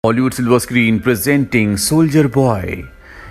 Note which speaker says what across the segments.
Speaker 1: Hollywood silver screen presenting soldier boy.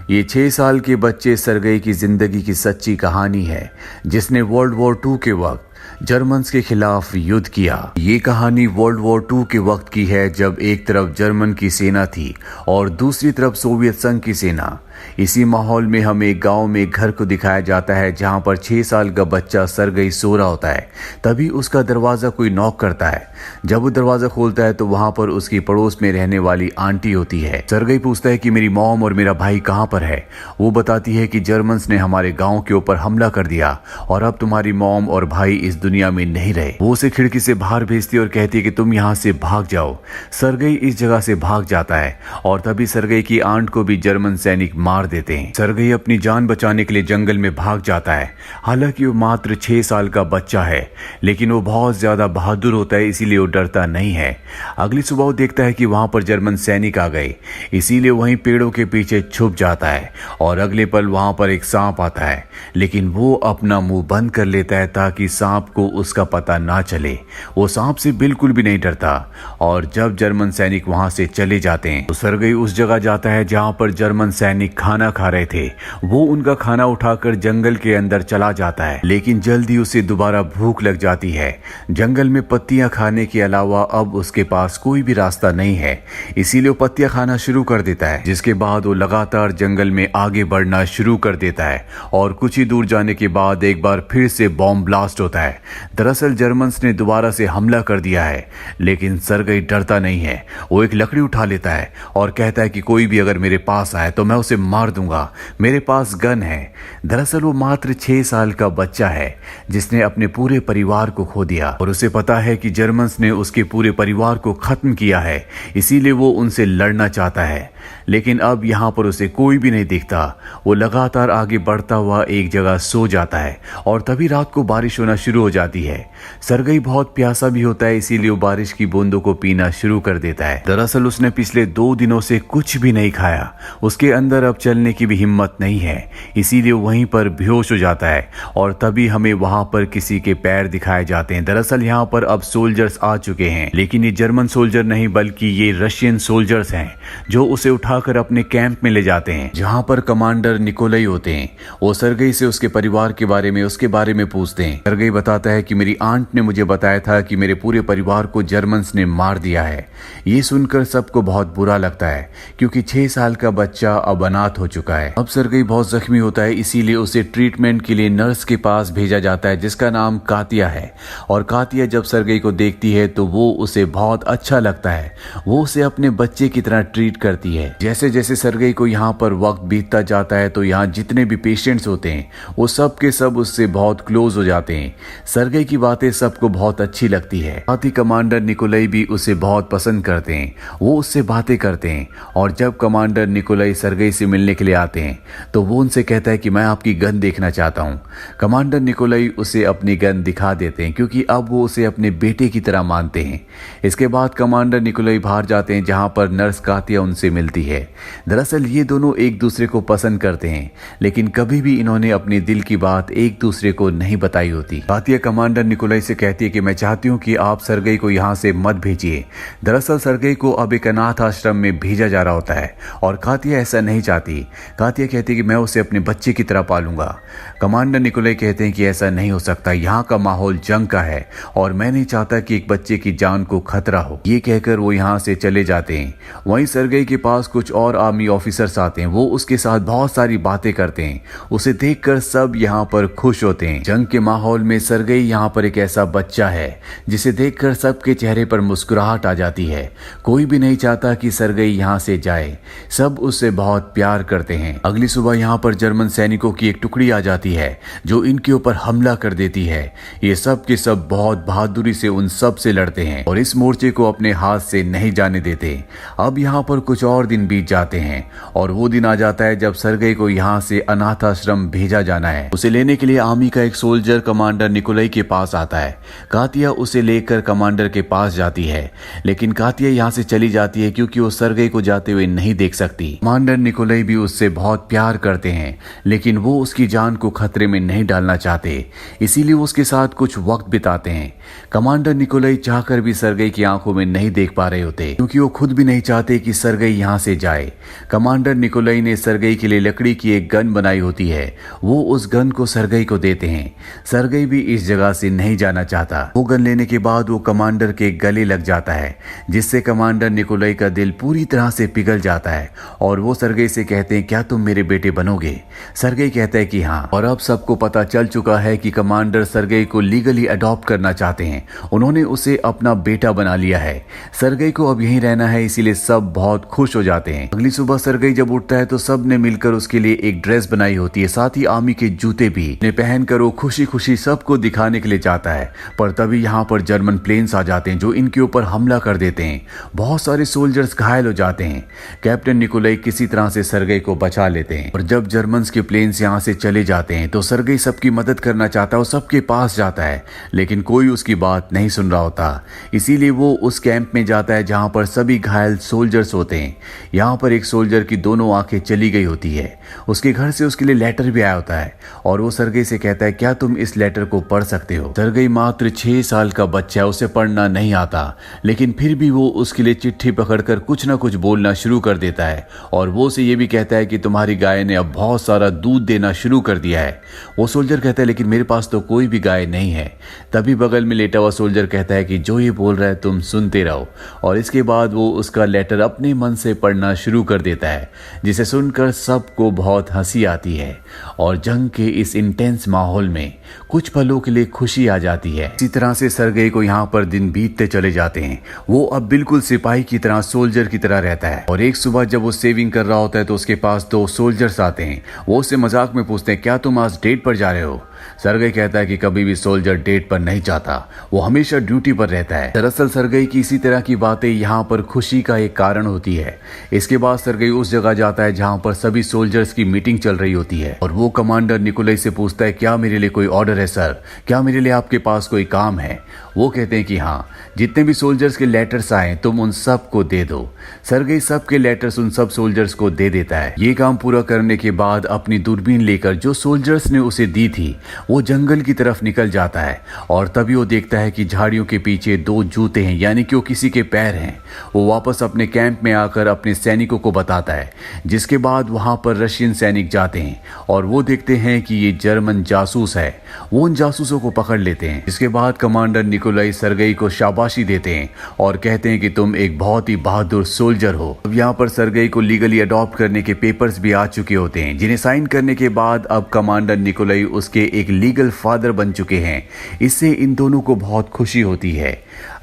Speaker 1: ये 6 साल के बच्चे सरगई की जिंदगी की सच्ची कहानी है, जिसने वर्ल्ड वॉर 2 के वक्त जर्मन्स के खिलाफ युद्ध किया। ये कहानी वर्ल्ड वॉर 2 के वक्त की है, जब एक तरफ जर्मन की सेना थी और दूसरी तरफ सोवियत संघ की सेना। इसी माहौल में हमें एक गांव में एक घर को दिखाया जाता है, जहां पर 6 साल का बच्चा सरगई सो रहा होता है। तभी उसका दरवाजा कोई नॉक करता है। जब वो दरवाजा खोलता है तो वहां पर उसकी पड़ोस में रहने वाली आंटी होती है। सरगई पूछता है कि मेरी मॉम और मेरा भाई कहां पर है। वो बताती है कि जर्मन्स ने हमारे गांव के ऊपर हमला कर दिया और अब तुम्हारी मॉम और भाई इस दुनिया में नहीं रहे। वो उसे खिड़की से बाहर भेजती है और कहती है कि तुम यहाँ से भाग जाओ। सरगई इस जगह से भाग जाता है और तभी सरगई की आंट को भी जर्मन सैनिक मार देते हैं। सरगई अपनी जान बचाने के लिए जंगल में भाग जाता है। हालांकि वो मात्र 6 साल का बच्चा है, लेकिन वो बहुत ज्यादा बहादुर होता है, इसीलिए वो डरता नहीं है। अगली सुबह वो देखता है कि वहां पर जर्मन सैनिक आ गए, इसीलिए वहीं पेड़ों के पीछे छुप जाता है और अगले पल वहां पर एक सांप आता है, लेकिन वो अपना मुंह बंद कर लेता है ताकि सांप को उसका पता ना चले। वो सांप से बिल्कुल भी नहीं डरता और जब जर्मन सैनिक वहां से चले जाते हैं तो सरगई उस जगह जाता है जहां पर जर्मन सैनिक खाना खा रहे थे। वो उनका खाना उठाकर जंगल के अंदर चला जाता है, लेकिन जल्दी उसे दोबारा भूख लग जाती है। जंगल में पत्तियां खाने के अलावा अब उसके पास कोई भी रास्ता नहीं है, इसीलिए वो पत्तियां खाना शुरू कर देता है। जिसके बाद वो लगातार जंगल में आगे बढ़ना शुरू कर देता है और कुछ ही दूर जाने के बाद एक बार फिर से बॉम्ब ब्लास्ट होता है। दरअसल जर्मन्स ने दोबारा से हमला कर दिया है, लेकिन सरगई डरता नहीं है। वो एक लकड़ी उठा लेता है और कहता है कि कोई भी अगर मेरे पास आए तो मैं उसे मार दूंगा, मेरे पास गन है। दरअसल वो मात्र 6 साल का बच्चा है, जिसने अपने पूरे परिवार को खो दिया और उसे पता है कि जर्मन्स ने उसके पूरे परिवार को खत्म किया है, इसीलिए वो उनसे लड़ना चाहता है। लेकिन अब यहाँ पर उसे कोई भी नहीं दिखता। वो लगातार आगे बढ़ता हुआ एक जगह सो जाता है और तभी रात को बारिश होना शुरू हो जाती है। सरगई बहुत प्यासा भी होता है, इसीलिए वो बारिश की बूंदों को पीना शुरू कर देता है। दरअसल उसने पिछले 2 दिनों से कुछ भी नहीं खाया। उसके अंदर अब चलने की भी हिम्मत नहीं है, इसीलिए वहीं पर बेहोश हो जाता है और तभी हमें वहां पर किसी के पैर दिखाए जाते हैं। दरअसल यहाँ पर अब सोल्जर्स आ चुके हैं, लेकिन ये जर्मन सोल्जर नहीं बल्कि ये रशियन सोल्जर्स हैं, जो उसे उठाकर अपने कैंप में ले जाते हैं, जहां पर कमांडर निकोलाई होते हैं। वो सरगई से उसके परिवार के बारे में पूछते हैं। सरगई बताता है कि मेरी आंट ने मुझे बताया था कि मेरे पूरे परिवार को जर्मन्स ने मार दिया है। ये सुनकर सबको बहुत बुरा लगता है, क्योंकि 6 साल का बच्चा अब अनाथ हो चुका है। अब सरगई बहुत जख्मी होता है, इसीलिए उसे ट्रीटमेंट के लिए नर्स के पास भेजा जाता है, जिसका नाम कातिया है। और कातिया जब सरगई को देखती है तो वो उसे बहुत अच्छा लगता है। वो उसे अपने बच्चे की तरह ट्रीट करती है। जैसे जैसे सरगई को यहाँ पर वक्त बीतता जाता है तो यहाँ जितने भी पेशेंट्स होते हैं वो सब के सब उससे बहुत क्लोज हो जाते हैं। सरगई की बातें सबको बहुत अच्छी लगती है। साथ ही कमांडर निकोलाई भी उसे बहुत पसंद करते हैं। वो उससे बातें करते हैं और जब कमांडर निकोलाई सरगई से मिलने के लिए आते हैं तो वो उनसे कहता है कि मैं आपकी गन देखना चाहता हूँ। कमांडर निकोलाई उसे अपनी गन दिखा देते हैं, क्योंकि अब वो उसे अपने बेटे की तरह मानते हैं। इसके बाद कमांडर निकोलाई बाहर जाते हैं, जहां पर नर्स कातिया उनसे मिलती है। दरअसल ये दोनों एक दूसरे को पसंद करते हैं, लेकिन कभी भी इन्होंने अपने दिल की बात एक दूसरे को नहीं बताई होती। कातिया कमांडर निकोलाई से कहती है कि मैं चाहती हूँ कि आप सरगई को यहाँ से मत भेजिए। दरअसल सरगई को अब एक अनाथ आश्रम में भेजा जा रहा होता है और कातिया ऐसा नहीं चाहती। कातिया कहती है कि मैं उसे अपने बच्चे की तरह पालूंगा। कमांडर निकोलाई कहते हैं कि ऐसा नहीं हो सकता, यहाँ का माहौल जंग का है और मैं नहीं चाहता कि एक बच्चे की जान को खतरा हो। ये कहकर वो यहाँ से चले जाते हैं। वहीं सरगई के पास कुछ और आर्मी ऑफिसर्स आते हैं। वो उसके साथ बहुत सारी बातें करते हैं। उसे देखकर सब यहाँ पर खुश होते हैं। जंग के माहौल में सरगई यहाँ पर एक ऐसा बच्चा है जिसे देखकर सबके चेहरे पर मुस्कुराहट आ जाती है। कोई भी नहीं चाहता कि सरगई यहाँ से जाए। सब उससे बहुत प्यार करते हैं। अगली सुबह यहाँ पर जर्मन सैनिकों की एक टुकड़ी आ जाती है, जो इनके ऊपर हमला कर देती है। ये सब के सब बहुत बहादुरी से उन सब से लड़ते हैं और इस मोर्चे को अपने हाथ से नहीं जाने देते। अब यहाँ पर कुछ और दिन बीत जाते हैं और वो दिन आ जाता है जब सरगई को यहाँ से अनाथ आश्रम भेजा जाना है। उसे लेने के लिए आर्मी का एक सोल्जर कमांडर निकोलाई के पास आता है। कातिया उसे लेकर कमांडर के पास जाती है, लेकिन कातिया यहाँ से चली जाती है क्योंकि वो सरगई को जाते हुए नहीं देख सकती। कमांडर निकोलाई भी उससे बहुत प्यार करते हैं, लेकिन वो उसकी जान को खतरे में नहीं डालना चाहते, इसीलिए वो उसके साथ कुछ वक्त बिताते हैं। कमांडर निकोलाई चाहकर भी सरगई की आंखों में नहीं देख पा रहे होते, क्योंकि वो खुद भी नहीं चाहते कि सरगई यहाँ से जाए। कमांडर निकोलाई ने सरगई के लिए लकड़ी की एक गन बनाई होती है, वो उस गन को सरगई को देते हैं। सरगई भी इस जगह से नहीं जाना चाहता। वो गन लेने के बाद वो कमांडर के गले लग जाता है, जिससे कमांडर निकोलाई का दिल पूरी तरह से पिघल जाता है और वो सरगई से कहते हैं, क्या तुम मेरे बेटे बनोगे? सरगई कहता है कि हाँ। और अब सबको पता चल चुका है कि कमांडर सरगई को लीगली अडॉप्ट करना चाहते हैं। उन्होंने उसे अपना बेटा बना लिया है। सरगई को अब यहीं रहना है, इसीलिए सब बहुत खुश हो जाते हैं। अगली सुबह सरगई जब उठता है तो सब ने मिलकर उसके लिए एक ड्रेस बनाई होती है, साथ ही आर्मी के जूते भी। उन्हें पहनकर वो खुशी खुशी सबको दिखाने के लिए जाता है, पर तभी यहाँ पर जर्मन प्लेन्स आ जाते हैं जो इनके ऊपर हमला कर देते हैं। बहुत सारे सोल्जर्स घायल हो जाते हैं। कैप्टन निकोलाई किसी तरह से सरगई को बचा लेते हैं, और जब जर्मन्स के प्लेन्स यहाँ से चले जाते हैं तो सरगई सबकी मदद करना चाहता है और सबके पास जाता है, लेकिन कोई उसकी बात नहीं सुन रहा होता। इसीलिए वो उस कैंप में जाता है जहाँ पर सभी घायल सोल्जर्स होते हैं। यहाँ पर एक सोल्जर की दोनों आंखें चली गई होती है। उसके घर से उसके लिए लेटर भी आया होता है, और वो सरगई से कहता है, क्या तुम इस लेटर को पढ़ सकते हो? सरगई मात्र 6 साल का बच्चा है, उसे पढ़ना नहीं आता, लेकिन फिर भी वो उसके लिए चिट्ठी पकड़कर कुछ ना कुछ बोलना शुरू कर देता है, और वो उसे ये भी कहता है कि तुम्हारी गाय ने अब बहुत सारा दूध देना शुरू कर दिया है। वो सोल्जर कहता है, लेकिन मेरे पास तो कोई भी गाय नहीं है। तभी बगल में लेटा हुआ सोल्जर कहता है कि जो ये बोल रहा है तुम सुनते रहो, और इसके बाद वो उसका लेटर अपने मन से पढ़ना शुरू कर देता है, जिसे सुनकर सबको बहुत हंसी आती है। और जंग के इस इंटेंस माहौल में कुछ पलों के लिए खुशी आ जाती है। इसी तरह से सरगई को यहाँ पर दिन बीतते चले जाते हैं। वो अब बिल्कुल सिपाही की तरह, सोल्जर की तरह रहता है। और एक सुबह जब वो सेविंग कर रहा होता है तो उसके पास 2 सोल्जर्स आते हैं। वो उससे मजाक में पूछते हैं, क्या तुम आज डेट पर जा रहे हो? सरगई कहता है कि कभी भी सोल्जर डेट पर नहीं जाता, वो हमेशा ड्यूटी पर रहता है। दरअसल सरगई की इसी तरह की बातें यहाँ पर खुशी का एक कारण होती है। इसके बाद सरगई उस जगह जाता है जहाँ पर सभी सोल्जर्स की मीटिंग चल रही होती है, और वो कमांडर निकोलाई से पूछता है, क्या मेरे लिए कोई ऑर्डर है सर? क्या मेरे लिए आपके पास कोई काम है? वो कहते हैं कि हाँ, जितने भी सोल्जर्स के लेटर्स आए तुम उन सब को दे दो। सरगई सबके लेटर्स उन सब सोल्जर्स को दे देता है। ये काम पूरा करने के बाद अपनी दूरबीन लेकर जो सोल्जर्स ने उसे दी थी वो जंगल की तरफ निकल जाता है, और तभी वो देखता है कि झाड़ियों के पीछे 2 जूते हैं, यानी कि वो किसी के पैर हैं। वो वापस अपने कैंप में आकर अपने सैनिकों को बताता है, जिसके बाद वहां पर रशियन सैनिक जाते हैं और वो देखते हैं कि ये जर्मन जासूस है। वो उन जासूसों को पकड़ लेते हैं। इसके बाद कमांडर निकोलाई सरगई को शाबाशी देते हैं और कहते हैं कि तुम एक बहुत ही बहादुर सोल्जर हो। अब यहाँ पर सरगई को लीगली अडॉप्ट करने के पेपर्स भी आ चुके होते हैं, जिन्हें साइन करने के बाद अब कमांडर निकोलाई उसके एक लीगल फादर बन चुके हैं। इससे इन दोनों को बहुत खुशी होती है।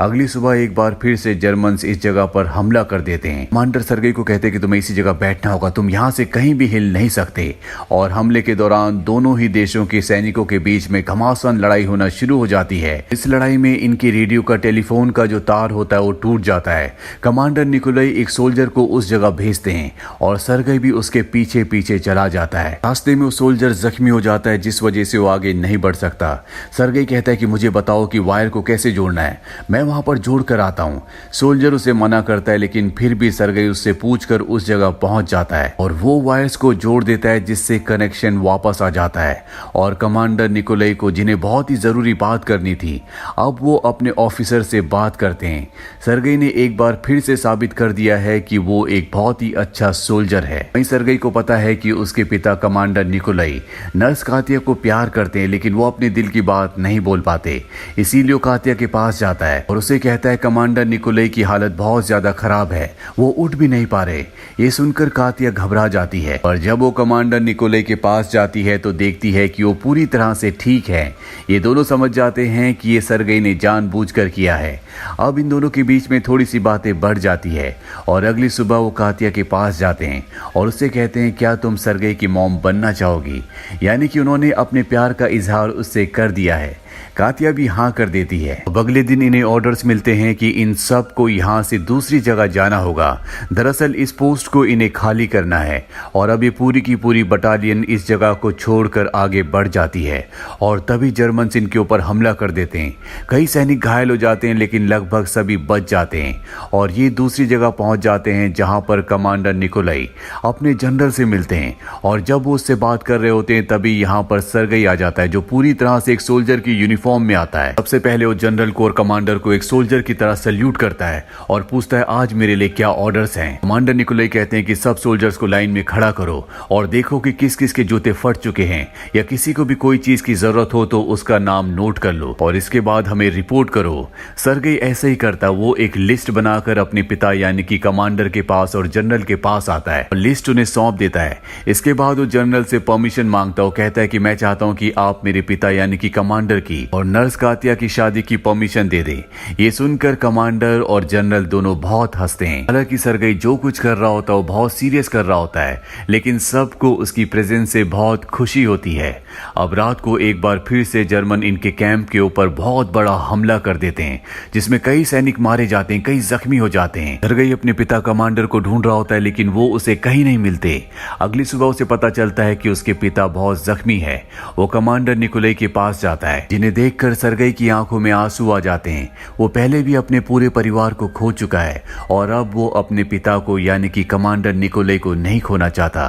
Speaker 1: अगली सुबह एक बार फिर से जर्मन्स इस जगह पर हमला कर देते हैं। कमांडर सरगई को कहते हैं कि तुम्हें इसी जगह बैठना होगा, तुम यहाँ से कहीं भी हिल नहीं सकते। और हमले के दौरान दोनों ही देशों के सैनिकों के बीच में घमासान लड़ाई होना शुरू हो जाती है। इस लड़ाई में इनके रेडियो का, टेलीफोन का जो तार होता है वो टूट जाता है। कमांडर निकोलाई एक सोल्जर को उस जगह भेजते हैं और सरगई भी उसके पीछे पीछे चला जाता है। रास्ते में वो सोल्जर जख्मी हो जाता है, जिस वजह से वो आगे नहीं बढ़ सकता। सरगई कहता है कि मुझे बताओ कि वायर को कैसे जोड़ना है, मैं वहां पर जोड़ कर आता हूँ। सोल्जर उसे मना करता है, लेकिन फिर भी सरगई उससे पूछकर उस जगह पहुंच जाता है और वो वायर्स को जोड़ देता है, जिससे कनेक्शन वापस आ जाता है। और कमांडर निकोलाई को, जिन्हें बहुत ही जरूरी बात करनी थी, अब वो अपने ऑफिसर से बात करते हैं। सरगई ने एक बार फिर से साबित कर दिया है कि वो एक बहुत ही अच्छा सोल्जर है। वहीं सरगई को पता है कि उसके पिता कमांडर निकोलाई नर्स कातिया को प्यार करते हैं, लेकिन वो अपने दिल की बात नहीं बोल पाते। इसीलिए वो कातिया के पास जाता है और उसे कहता है कमांडर निकोलाई की हालत बहुत ज्यादा खराब है, वो उठ भी नहीं पा रहे। ये सुनकर कातिया घबरा जाती है, और जब वो कमांडर निकोलाई के पास जाती है तो देखती है कि वो पूरी तरह से ठीक है। ये दोनों समझ जाते हैं कि ये सरगई ने जानबूझकर किया है। अब इन दोनों के बीच में थोड़ी सी बातें बढ़ जाती है, और अगली सुबह वो कातिया के पास जाते हैं और उससे कहते हैं, क्या तुम सरगई की मॉम बनना चाहोगी? यानी कि उन्होंने अपने प्यार का इजहार उससे कर दिया है। कातिया भी हाँ कर देती है। अब अगले दिन इन्हें ऑर्डर्स मिलते हैं कि इन सब को यहाँ से दूसरी जगह जाना होगा। दरअसल इस पोस्ट को इन्हें खाली करना है और अब ये पूरी की पूरी बटालियन इस जगह को छोड़कर आगे बढ़ जाती है और तभी जर्मन्स इनके ऊपर हमला कर देते हैं। कई सैनिक घायल हो जाते हैं लेकिन लगभग सभी बच जाते हैं और ये दूसरी जगह पहुंच जाते हैं जहां पर कमांडर निकोलाई अपने जनरल से मिलते हैं और जब वो उससे बात कर रहे होते हैं तभी यहाँ पर सरगई आ जाता है जो पूरी तरह से एक सोल्जर की यूनिफॉर्म में आता है। सबसे पहले वो जनरल को और कमांडर को एक सोल्जर की तरह सल्यूट करता है और पूछता है आज मेरे लिए क्या ऑर्डर्स हैं। कमांडर निकोलाई कहते हैं कि सब सोल्जर्स को लाइन में खड़ा करो और देखो कि किस किस के जूते फट चुके हैं या किसी को भी कोई चीज की जरूरत हो तो उसका नाम नोट कर लो और इसके बाद हमें रिपोर्ट करो। सरगई ऐसे ही करता, वो एक लिस्ट बनाकर अपने पिता यानी कि कमांडर के पास और जनरल के पास आता है और लिस्ट उन्हें सौंप देता है। इसके बाद वो जनरल से परमिशन मांगता है, कहता है कि मैं चाहता हूं कि आप मेरे पिता यानी कि कमांडर की और नर्स कातिया की शादी की परमिशन दे दे। ये सुनकर कमांडर और जनरल दोनों बहुत हंसते हैं। हालांकि सरगई जो कुछ कर रहा होता है वो बहुत सीरियस कर रहा होता है लेकिन सबको उसकी प्रेजेंस से बहुत खुशी होती है। अब रात को एक बार फिर से जर्मन इनके कैंप के ऊपर बहुत बड़ा हमला कर देते हैं जिसमें कई सैनिक मारे जाते हैं, कई जख्मी हो जाते हैं। सरगई अपने पिता कमांडर को ढूंढ रहा होता है लेकिन वो उसे कहीं नहीं मिलते। अगली सुबह उसे पता चलता है कि उसके पिता बहुत जख्मी है। वो कमांडर निकोलाई के पास जाता है जिन्हें देखकर सरगई की आंखों में आंसू आ जाते हैं। वो पहले भी अपने पूरे परिवार को खो चुका है और अब वो अपने पिता को यानी कि कमांडर निकोलाई को नहीं खोना चाहता।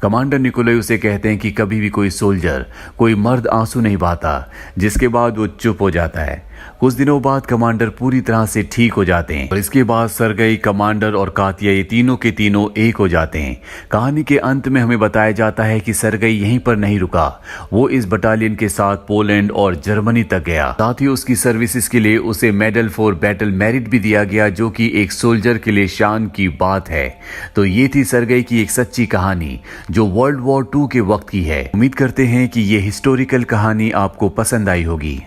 Speaker 1: कमांडर निकोलाई उसे कहते हैं कि कभी भी कोई सोल्जर, कोई मर्द आंसू नहीं बहाता, जिसके बाद वो चुप हो जाता है। कुछ दिनों बाद कमांडर पूरी तरह से ठीक हो जाते हैं और इसके बाद सरगई, कमांडर और कातिया ये तीनों के तीनों एक हो जाते हैं। कहानी के अंत में हमें बताया जाता है कि सरगई यहीं पर नहीं रुका, वो इस बटालियन के साथ पोलैंड और जर्मनी तक गया। साथ ही उसकी सर्विसेज के लिए उसे मेडल फॉर बैटल मेरिट भी दिया गया जो कि एक सोल्जर के लिए शान की बात है। तो ये थी सरगई की एक सच्ची कहानी जो वर्ल्ड वॉर 2 के वक्त की है। उम्मीद करते हैं कि ये हिस्टोरिकल कहानी आपको पसंद आई होगी।